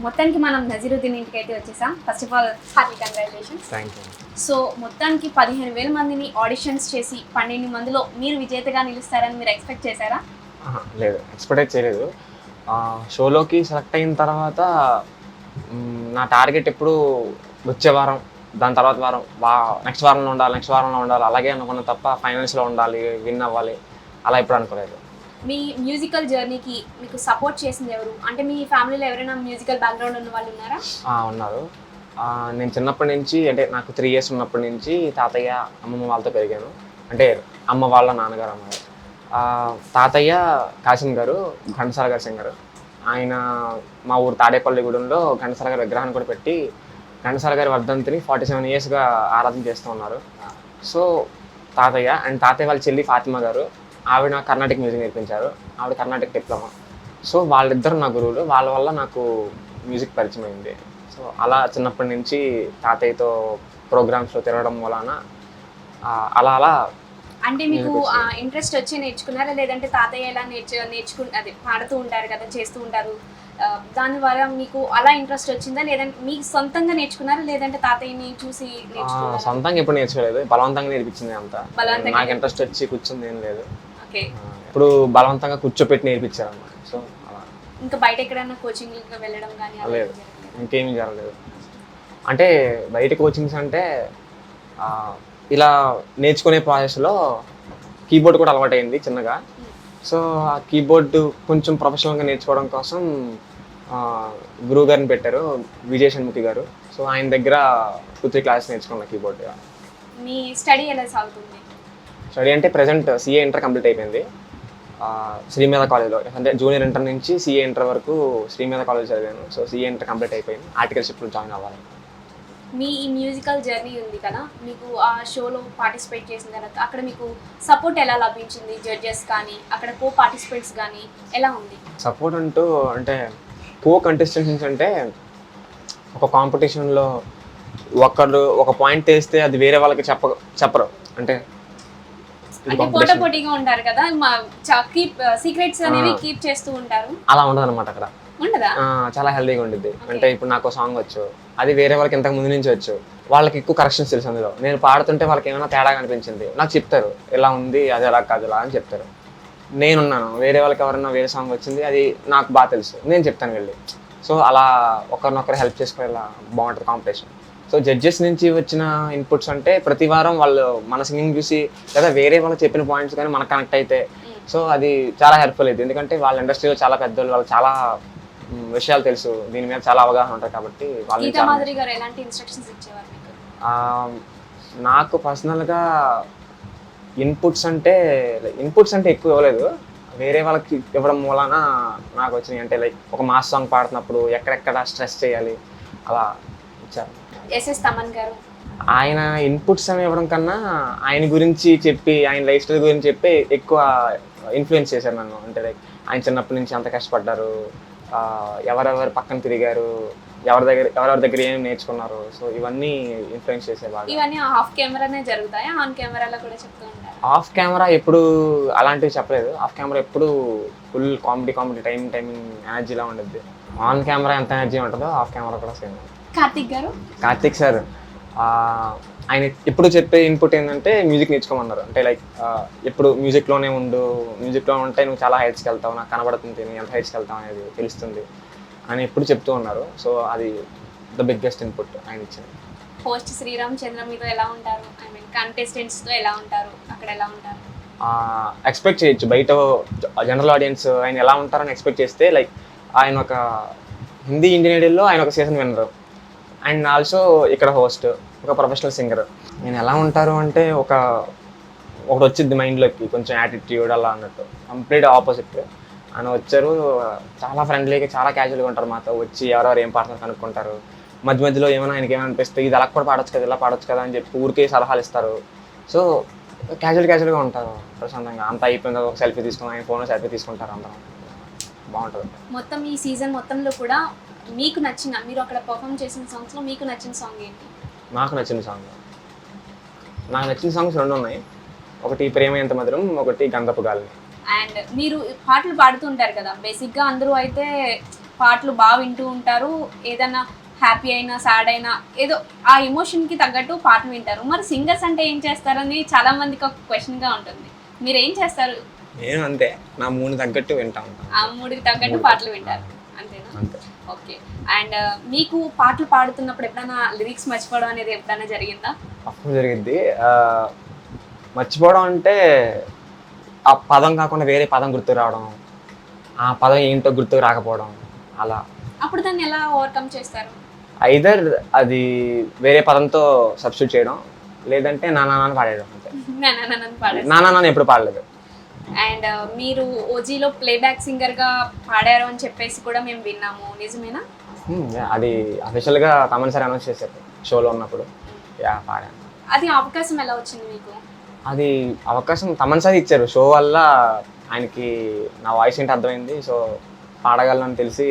మొత్తానికి మనం నజీరుద్దీన్ ఇంటికి అయితే వచ్చేసాం. First of all hearty congratulations. Thank you. So మొత్తానికి 15,000 మందిని ఆడిషన్స్ చేసి 12 మందిలో మీరు విజేతగా నిలుస్తారని మీరు ఎక్స్పెక్ట్ చేశారా? లేదు, ఎక్స్పెక్ట్ చేయలేదు. షోలోకి సెలెక్ట్ అయిన తర్వాత నా టార్గెట్ ఎప్పుడు వచ్చే వారం, దాని తర్వాత వారం, నెక్స్ట్ వారంలో ఉండాలి అలాగే అనుకున్న తప్ప ఫైనల్స్లో ఉండాలి, విన్ అవ్వాలి అలా ఎప్పుడు అనుకోలేదు. మీ మ్యూజికల్ జర్నీకి మీకు సపోర్ట్ చేసింది ఎవరు? అంటే మీ ఫ్యామిలీలో ఎవరైనా మ్యూజికల్ బ్యాక్గ్రౌండ్ ఉన్న వాళ్ళు ఉన్నారా? ఉన్నారు. నేను చిన్నప్పటి నుంచి, అంటే నాకు 3 years ఉన్నప్పటి నుంచి తాతయ్య అమ్మమ్మ వాళ్ళతో పెరిగాను. అంటే అమ్మ వాళ్ళ నాన్నగారు అమ్మాయి. తాతయ్య కాసిం గారు ఘంటసాల గారి సింగర్. ఆయన మా ఊరు తాడేపల్లిగూడెంలో ఘంటసాల గారి విగ్రహాన్ని కూడా పెట్టి ఘంటసాల గారి వర్ధంతిని 47 yearsగా ఆరాధన చేస్తూ ఉన్నారు. సో తాతయ్య అండ్ తాతయ్య వాళ్ళ చెల్లి ఫాతిమా గారు, ఆవిడ నాకు కర్ణాటక మ్యూజిక్ నేర్పించారు. ఆవిడ కర్ణాటక డిప్లొమా. సో వాళ్ళిద్దరు నా గురువులు. వాళ్ళ వల్ల నాకు మ్యూజిక్ పరిచయం అయింది. సో అలా చిన్నప్పటి నుంచి తాతయ్యతో ప్రోగ్రామ్స్లో తిరగడం వలన అలా అంటే మీకు ఇంట్రెస్ట్ వచ్చి నేర్చుకున్నారా, లేదంటే తాతయ్య ఎలా అదే పాడుతూ ఉంటారు కదా, చేస్తూ ఉంటారు, దాని ద్వారా మీకు అలా ఇంట్రెస్ట్ వచ్చిందా, లేదంటే మీకు సొంతంగా నేర్చుకున్నారా, లేదంటే తాతయ్యని చూసి నేర్చుకున్నారా? సొంతంగా ఎప్పుడు నేర్చుకోలేదు, బలవంతంగా నేర్పించింది అంతా. నాకు ఇంట్రెస్ట్ వచ్చి కూర్చుంది ఏం లేదు. ఇప్పుడు బలవంతంగా కూర్చోపెట్టి నేర్పించారు అన్నమాట. సో అలా ఇంకా బయట ఎక్కడైనా కోచింగ్ వెళ్ళడం కానీ లేదు, ఇంకేమీ జరగలేదు. అంటే బయట కోచింగ్స్ అంటే ఇలా నేర్చుకునే ప్రాసెస్లో కీబోర్డ్ కూడా అలవాటైంది చిన్నగా. సో ఆ కీబోర్డు కొంచెం ప్రొఫెషనల్గా నేర్చుకోవడం కోసం గురువు గారిని పెట్టారు, విజయ షణ్ముఖి గారు. సో ఆయన దగ్గర 2-3 classes నేర్చుకున్నా కీబోర్డ్. మీ స్టడీ ఎలా సాగుతుంది? స్టడీ అంటే ప్రెసెంట్ CA ఇంటర్ కంప్లీట్ అయిపోయింది శ్రీమేధ కాలేజ్లో. అంటే జూనియర్ ఇంటర్ నుంచి CA ఇంటర్ వరకు శ్రీమేధ కాలేజ్ చదివాను. సో CA ఇంటర్ కంప్లీట్ అయిపోయింది, ఆర్టికల్షిప్లో జాయిన్ అవ్వాలి. మీ ఈ మ్యూజికల్ జర్నీ ఉంది కదా, మీకు ఆ షోలో పార్టిసిపేట్ చేసిన తర్వాత అక్కడ మీకు సపోర్ట్ ఎలా లభించింది? జడ్జెస్ కానీ అక్కడ కో పార్టిసిపేట్స్ కానీ ఎలా ఉంది సపోర్ట్? అంటే కో కంటెస్టెంట్స్ అంటే ఒక కాంపిటీషన్లో ఒకరు ఒక పాయింట్ వేస్తే అది వేరే వాళ్ళకి చెప్పరు. అంటే పోటీగా ఉంటారు కదా, సీక్రెట్స్ అనేవి కీప్ చేస్తూ ఉంటారు. అలా ఉండదు అనమాట అక్కడ. ఉండదా? చాలా హెల్దీగా ఉంటుంది. అంటే ఇప్పుడు నాకు సాంగ్ వచ్చు, అది వేరే వాళ్ళకి ఇంతకు ముందు నుంచి వచ్చు, వాళ్ళకి ఎక్కువ కరెక్షన్స్ తెలుసు. అందులో నేను పాడుతుంటే వాళ్ళకి ఏమైనా తేడా అనిపించింది నాకు చెప్తారు, ఎలా ఉంది, అది ఎలా కాదు ఇలా అని చెప్తారు. నేనున్నాను, వేరే వాళ్ళకి ఎవరైనా వేరే సాంగ్ వచ్చింది, అది నాకు బాగా తెలుసు, నేను చెప్తాను వెళ్ళి. సో అలా ఒకరినొకరు హెల్ప్ చేసుకునేలా బాగుంటుంది కాంపిటీషన్. సో జడ్జెస్ నుంచి వచ్చిన ఇన్పుట్స్ అంటే ప్రతి వారం వాళ్ళు మన సింగింగ్ చూసి లేదా వేరే వాళ్ళు చెప్పిన పాయింట్స్ కానీ మనకు కనెక్ట్ అయితే సో అది చాలా హెల్ప్ఫుల్ అవుతుంది. ఎందుకంటే వాళ్ళ ఇండస్ట్రీలో చాలా పెద్దలు, వాళ్ళు చాలా విషయాలు తెలుసు, దీని మీద చాలా అవగాహన ఉంటుంది. కాబట్టి నాకు పర్సనల్గా ఇన్పుట్స్ అంటే ఎక్కువ ఇవ్వలేదు, వేరే వాళ్ళకి ఇవ్వడం మూలన నాకు వచ్చినాయి. అంటే లైక్ ఒక మాస్ సాంగ్ పాడుతున్నప్పుడు ఎక్కడెక్కడ స్ట్రెస్ చేయాలి అలా ఇచ్చారు. తమన్ గారు ఆయన ఇన్పుట్స్ అని ఇవ్వడం కన్నా ఆయన గురించి చెప్పి, ఆయన లైఫ్ స్టైల్ గురించి చెప్పి ఎక్కువ ఇన్ఫ్లుయెన్స్ చేశారు నన్ను. అంటే లైక్ ఆయన చిన్నప్పటి నుంచి అంత కష్టపడ్డారు, ఎవరెవరు పక్కన తిరిగారు, ఎవరెవరి దగ్గర ఏం నేర్చుకున్నారు, సో ఇవన్నీ ఇన్ఫ్లుయెన్స్ చేసేవాళ్ళు. ఇవన్నీ ఆఫ్ కెమెరానే జరుగుతాయా, ఆన్ కెమెరాలో కూడా చెప్తూ ఉంటారు? ఆఫ్ కెమెరా ఎప్పుడు అలాంటివి చెప్పలేదు. ఆఫ్ కెమెరా ఎప్పుడు ఫుల్ కామెడీ టైమింగ్ ఎనర్జీలా ఉంటుంది. ఆన్ కెమెరా ఎంత ఎనర్జీ ఉంటుందో ఆఫ్ కెమెరా కూడా సేమ్. కార్తిక్ సార్ ఆయన ఎప్పుడు చెప్పే ఇన్పుట్ ఏంటంటే మ్యూజిక్ నేర్చుకోమన్నారు. అంటే లైక్ ఎప్పుడు మ్యూజిక్లోనే మ్యూజిక్లో ఉంటే నువ్వు చాలా హైట్స్కి వెళ్తావు, నాకు కనబడుతుంది నువ్వు ఎంత హైట్స్కి వెళ్తావు అనేది తెలుస్తుంది అని ఎప్పుడు చెప్తూ ఉన్నారు. సో అది ద బిగ్గెస్ట్ ఇన్పుట్ ఆయన ఇచ్చింది. హోస్ట్ శ్రీరామ్ చంద్ర మీతో ఎలా ఉంటారు? ఐ మీన్ కంటెస్టెంట్స్తో ఎలా ఉంటారు, అక్కడ ఎలా ఉంటారు? ఎక్స్పెక్ట్ చేయొచ్చు, బయట జనరల్ ఆడియన్స్ ఆయన ఎలా ఉంటారని ఎక్స్పెక్ట్ చేస్తే. లైక్ ఆయన ఒక హిందీ ఇండియన్ ఐడల్లో ఆయన ఒక సీజన్ విన్నరు, అండ్ ఆల్సో ఇక్కడ హోస్ట్, ఒక ప్రొఫెషనల్ సింగర్. నేను ఎలా ఉంటారు అంటే ఒకటి వచ్చింది మైండ్లోకి, కొంచెం యాటిట్యూడ్ అలా అన్నట్టు. Complete opposite. ఆయన వచ్చారు, చాలా ఫ్రెండ్లీగా చాలా క్యాజువల్గా ఉంటారు మాతో. వచ్చి ఎవరెవరు ఏం పాడుతున్నారు కనుక్కుంటారు. మధ్యలో ఏమైనా ఆయనకి ఏమైనా అనిపిస్తే ఇది అలా కూడా పాడొచ్చు కదా, ఇలా పాడొచ్చు కదా అని చెప్పి ఊరికే సలహాలు ఇస్తారు. సో క్యాజువల్గా ఉంటారు ప్రశాంతంగా. అంతా అయిపోయిన ఒక సెల్ఫీ తీసుకుని ఆయన ఫోన్లో సెల్ఫీ తీసుకుంటారు, అందరం బాగుంటుంది. మొత్తం ఈ సీజన్ మొత్తంలో కూడా మీకు నచ్చిన, మీరు అక్కడ పర్ఫామ్ చేసిన సాంగ్స్లో మీకు నచ్చిన సాంగ్ ఏంటి? నాకు నచ్చిన సాంగ్స్ 2 ఉన్నాయి. ఒకటి ప్రేమ ఎంత మధురం, ఒకటి గంధపు గాలి. అండ్ మీరు పాటలు పాడుతూ ఉంటారు కదా, బేసిక్గా అందరూ అయితే పాటలు బాగా వింటూ ఉంటారు, ఏదైనా హ్యాపీ అయినా సాడ్ అయినా ఏదో ఆ ఎమోషన్కి తగ్గట్టు పాటలు వింటారు. మరి సింగర్స్ అంటే ఏం చేస్తారని చాలా మందికి ఒక క్వశ్చన్గా ఉంటుంది. మీరు ఏం చేస్తారు? నేను అంతే, నా మూడు తగ్గట్టు వింటా ఉంటాను. ఆ మూడుకి తగ్గట్టు పాటలు వింటారు అంతేనా? అంతే. ఓకే. అండ్ మీకు పాటలు పాడుతున్నప్పుడు ఎప్పుడైనా లిరిక్స్ మర్చిపోవడం అనేది ఎప్పుడైనా జరిగిందా? అప్పుడు జరిగిద్ది. మర్చిపోవడం అంటే ఆ పదం కాకుండా వేరే పదం గుర్తుకు రావడం, ఆ పదం ఏంటో గుర్తుకు రాకపోవడం, అలా. అప్పుడు దాన్ని ఎలా ఓవర్కమ్ చేస్తారు? ఐదర్ అది వేరే పదంతో సబ్స్టిట్యూట్ చేయడం, లేదంటే నానా నాన్న పాడేయడం అంతే. నన్ను పాడారు. నానా నాన్న ఎప్పుడు పాడలేదు. అండ్ మీరు ఓజీలో ప్లేబ్యాక్ సింగర్గా పాడారు అని చెప్పేసి కూడా మేము విన్నాము, నిజమేనా? అది అఫీషియల్గా తమన్ సార్ అనౌన్స్ చేశారు షోలో ఉన్నప్పుడు. పాడాను. అది అవకాశం ఎలా వచ్చింది మీకు? అది అవకాశం తమన్ సార్ ఇచ్చారు. షో వల్ల ఆయనకి నా వాయిస్ ఏంటి అర్థమైంది, సో పాడగలను తెలిసి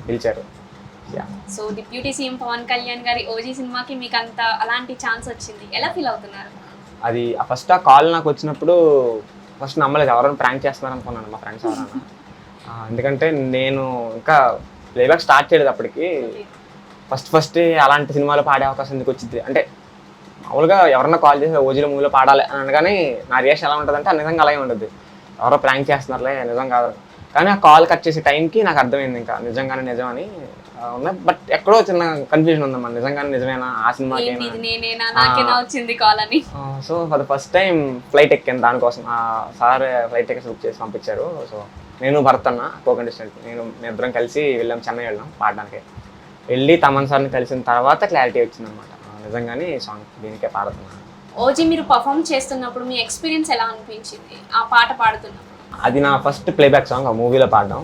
పిలిచారు. So deputy CM Pawan Kalyan గారి ఓజీ సినిమాకి మీకు అంత అలాంటి ఛాన్స్ వచ్చింది, ఎలా ఫీల్ అవుతున్నారు? అది ఫస్ట్ ఆ కాల్ నాకు వచ్చినప్పుడు ఫస్ట్ నమ్మలేదు, ఎవరైనా ప్రాంక్ చేస్తున్నారు అనుకున్నాను, మా ఫ్రెండ్స్ ఎవరైనా. ఎందుకంటే నేను ఇంకా ప్లేబ్యాక్ స్టార్ట్ చేయలేదు అప్పటికి. ఫస్ట్ అలాంటి సినిమాలో పాడే అవకాశం ఎందుకు వచ్చింది అంటే, మామూలుగా ఎవరన్నా కాల్ చేసి ఓజీలో మూవీలో పాడాలి అని అనగానే నా రియాక్షన్ ఎలా ఉంటుంది అంటే నిజంగా అలాగే ఉంటుంది, ఎవరో ప్రాంక్ చేస్తున్నారులే నిజం కాదు. కానీ ఆ కాల్ కట్ చేసే టైంకి నాకు అర్థమైంది ఇంకా నిజంగానే నిజం అని ఉన్నాయి. బట్ ఎక్కడో చిన్న కన్ఫ్యూజన్ ఉందమ్మా, నిజంగానే నిజమేనా ఆ సినిమాకి వచ్చింది కాల్ అని. So for the first time flight ఎక్కాను దానికోసం. సార్ ఫ్లైట్ టికెట్స్ బుక్ చేసి పంపించారు. సో నేను భరత్ అన్న కో-కంటెస్టెంట్, మేము ఇద్దరం కలిసి వెళ్ళాం, చెన్నై వెళ్ళాం పాడడానికి. వెళ్ళి తమన్ సార్ని కలిసిన తర్వాత క్లారిటీ వచ్చిందనమాట, నిజంగానే సాంగ్ దీనికే పాడుతున్నాను. ఓజీ మీరు పర్ఫామ్ చేస్తున్నప్పుడు మీ ఎక్స్పీరియన్స్ ఎలా అనిపించింది ఆ పాట పాడుతున్నప్పుడు? అది నా ఫస్ట్ ప్లేబ్యాక్ సాంగ్ ఆ మూవీలో పాడడం.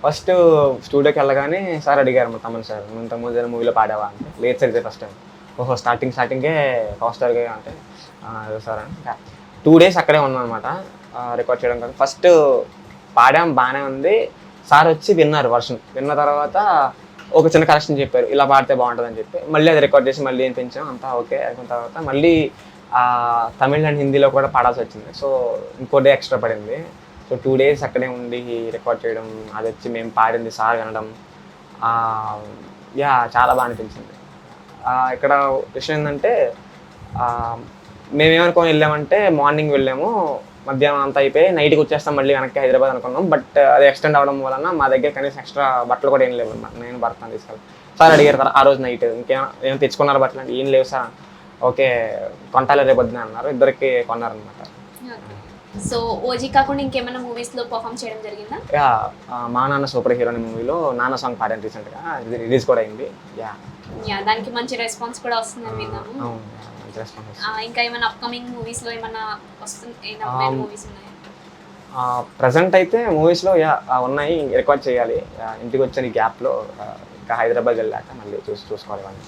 ఫస్ట్ స్టూడియోకి వెళ్ళగానే సార్ అడిగారు మా తమన్ సార్, నువ్వు ఇంతకుముందు ఏదైనా మూవీలో పాడావా అంటే, లేదు సార్ ఇదే ఫస్ట్ టైం. ఓహో స్టార్టింగే ఫస్ట్ స్టార్గా అంటే సార్ అని 2 days అక్కడే ఉన్నాం అనమాట రికార్డ్ చేయడం కదా. ఫస్ట్ పాడాం బాగానే ఉంది, సార్ వచ్చి విన్నారు వర్షన్, విన్న తర్వాత ఒక చిన్న కరెక్షన్ చెప్పారు, ఇలా పాడితే బాగుంటుంది అని చెప్పి మళ్ళీ అది రికార్డ్ చేసి మళ్ళీ ఏం పెంచాం అంతా ఓకే అయిన తర్వాత మళ్ళీ తమిళ్ అండ్ హిందీలో కూడా పాడాల్సి వచ్చింది. సో ఇంకో డే ఎక్స్ట్రా పడింది. సో 2 days అక్కడే ఉండి రికార్డ్ చేయడం, అది వచ్చి మేము పాడింది సార్ వినడం, చాలా బాగా అనిపించింది. ఇక్కడ విషయం ఏంటంటే మేమేమనుకొని వెళ్ళామంటే మార్నింగ్ వెళ్ళాము, మధ్యాహ్నం అంతా అయిపోయి నైట్కి వచ్చేస్తాం మళ్ళీ వెనక్కి హైదరాబాద్ అనుకున్నాం. బట్ అది ఎక్స్టెండ్ అవ్వడం వలన మా దగ్గర కనీసం ఎక్స్ట్రా బట్టలు కూడా ఏం లేవు అన్నమాట. నేను భర్తను తీసుకెళ్ళి సార్ అడిగారు ఆ రోజు నైట్ ఏమైనా తెచ్చుకున్నారు బట్టలు అంటే, ఏం లేవు సార్. ఓకే కొంటాలే రేపు వద్దునే అన్నారు, ఇద్దరికి కొన్నారనమాట. సో ఓజీ కాకుండా ఇంకేమైనా మూవీస్లో పర్ఫామ్ చేయడం జరిగిందా? మా నాన్న సూపర్ హీరో అనే మూవీలో నాన్న సాంగ్ పాడాను రీసెంట్గా, ఇది రిలీజ్ కూడా అయింది. దానికి మంచి రెస్పాన్స్ కూడా వస్తుందని విన్నాము. ఇంకా ఏమైనా అప్కమింగ్ మూవీస్లో ఏమైనా వస్తుంది, మూవీస్ ఉన్నాయా? ప్రజెంట్ అయితే మూవీస్లో ఉన్నాయి, రికార్డ్ చేయాలి. ఇంటికి వచ్చిన ఈ గ్యాప్లో ఇంకా హైదరాబాద్ వెళ్ళాక మళ్ళీ చూసుకోవాలి.